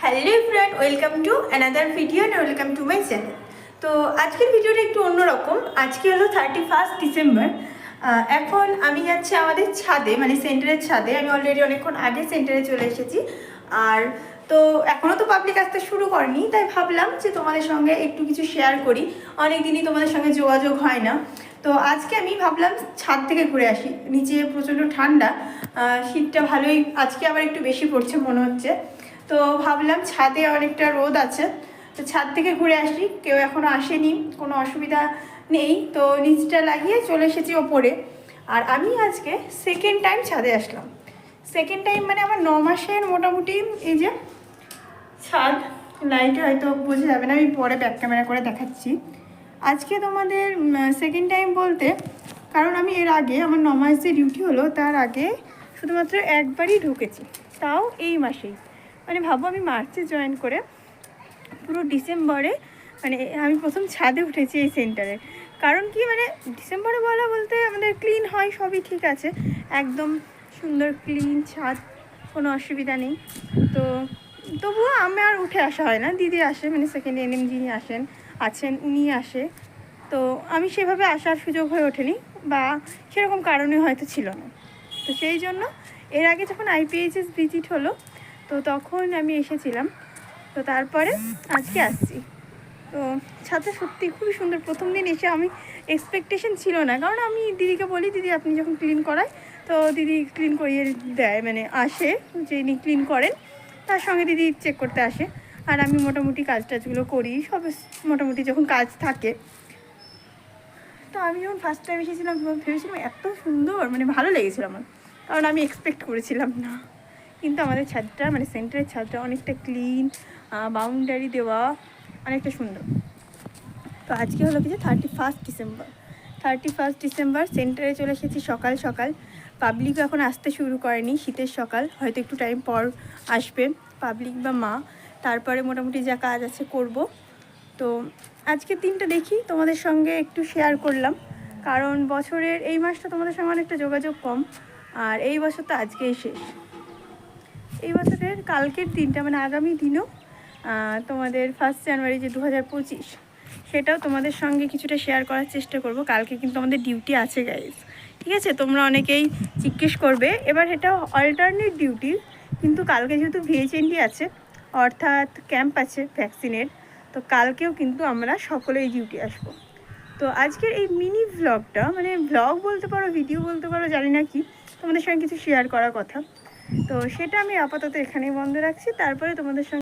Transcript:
Hello friend, welcome to another video and welcome to my channel. তো আজকের ভিডিওটা একটু অন্যরকম। আজকে হলো 31 ডিসেম্বর। এখন আমি যাচ্ছি আমাদের ছাদে, মানে সেন্টারের ছাদে। আমি অলরেডি অনেকক্ষণ আগে সেন্টারে চলে এসেছি। আর তো এখনও তো পাবলিক আসতে শুরু করেনি, তাই ভাবলাম যে তোমাদের সঙ্গে একটু কিছু শেয়ার করি। অনেক দিনই তোমাদের সঙ্গে যোগাযোগ হয় না। তো আজকে আমি ভাবলাম ছাদ থেকে ঘুরে আসি। নিচে প্রচণ্ড ঠান্ডা, শীতটা ভালোই আজকে আবার একটু বেশি পড়ছে মনে হচ্ছে। তো ভাবলাম ছাদে অনেকটা রোদ আছে, তো ছাদ থেকে ঘুরে আসি। কেউ এখনও আসেনি, কোনো অসুবিধা নেই, তো নিচটা লাগিয়ে চলে এসেছি ওপরে। আর আমি আজকে সেকেন্ড টাইম ছাদে আসলাম। সেকেন্ড টাইম মানে আমার 9 মাসের মোটামুটি এই যে ছাদ। লাইটে হয়তো বোঝা যাবে না, আমি পরে ব্যাক ক্যামেরা করে দেখাচ্ছি। আজকে তোমাদের সেকেন্ড টাইম বলতে, কারণ আমি এর আগে আমার 9 মাস যে ডিউটি হলো তার আগে শুধুমাত্র একবারই ঢুকেছি, তাও এই মাসেই। মানে ভাবো, আমি মার্চে জয়েন করে পুরো ডিসেম্বরে মানে আমি প্রথম ছাদে উঠেছি এই সেন্টারে। কারণ কি, মানে ডিসেম্বরে বলা বলতে আমাদের ক্লিন হয়, সবই ঠিক আছে, একদম সুন্দর ক্লিন ছাদ, কোনো অসুবিধা নেই। তো তবুও আমার উঠে আসা হয় না, দিদি আসে, মানে সেকেন্ড এনএম যিনি আছেন উনি আসে। তো আমি সেভাবে আসার সুযোগ হয়ে ওঠেনি, বা সেরকম কারণে হয়তো ছিল না। তো সেই জন্য এর আগে যখন আইপিএইচএস ভিজিট হলো, তো তখন আমি এসেছিলাম। তো তারপরে আজকে আসছি। তো ছাদটা সত্যি খুবই সুন্দর। প্রথম দিন এসে আমি এক্সপেকটেশন ছিল না, কারণ আমি দিদিকে বলি, দিদি আপনি যখন ক্লিন করায় তো দিদি ক্লিন করিয়ে দেয়, মানে আসে যিনি ক্লিন করেন তার সঙ্গে দিদি চেক করতে আসে। আর আমি মোটামুটি কাজ টাজগুলো করি সব, মোটামুটি যখন কাজ থাকে। তো আমি যখন ফার্স্ট টাইম এসেছিলাম ভেবেছিলাম এত সুন্দর, মানে ভালো লেগেছিলো আমার, কারণ আমি এক্সপেক্ট করেছিলাম না। কিন্তু আমাদের ছাদটা, মানে সেন্টারের ছাদটা অনেকটা ক্লিন, বাউন্ডারি দেওয়া, অনেকটা সুন্দর। তো আজকে হলো কি যে 31 ডিসেম্বর সেন্টারে চলে এসেছি সকাল সকাল। পাবলিক এখন আসতে শুরু করেনি, শীতের সকাল, হয়তো একটু টাইম পর আসবে পাবলিক বা মা। তারপরে মোটামুটি যা কাজ আছে করব। তো আজকের দিনটা দেখি তোমাদের সঙ্গে একটু শেয়ার করলাম, কারণ বছরের এই মাসটা তোমাদের সঙ্গে অনেকটা যোগাযোগ কম। আর এই বছর তো আজকেই শেষ। এই বছরের কালকের দিনটা, মানে আগামী দিনও তোমাদের 1 জানুয়ারি যে 2025, সেটাও তোমাদের সঙ্গে কিছুটা শেয়ার করার চেষ্টা করব। কালকে কিন্তু আমাদের ডিউটি আছে গাইজ, ঠিক আছে? তোমরা অনেকেই জিজ্ঞেস করবে, এবার এটা অল্টারনেট ডিউটি, কিন্তু কালকে যেহেতু ভিএইচএনডি আছে, অর্থাৎ ক্যাম্প আছে ভ্যাকসিনের, তো কালকেও কিন্তু আমরা সকলেই ডিউটি আসবো। তো আজকের এই মিনি ভ্লগটা, মানে ভ্লগ বলতে পারো, ভিডিও বলতে পারো, জানি না কি, তোমাদের সঙ্গে কিছু শেয়ার করার কথা। তো সেটা আমি আপাতত এখানেই বন্ধ রাখছি, তারপরে তোমাদের সঙ্গে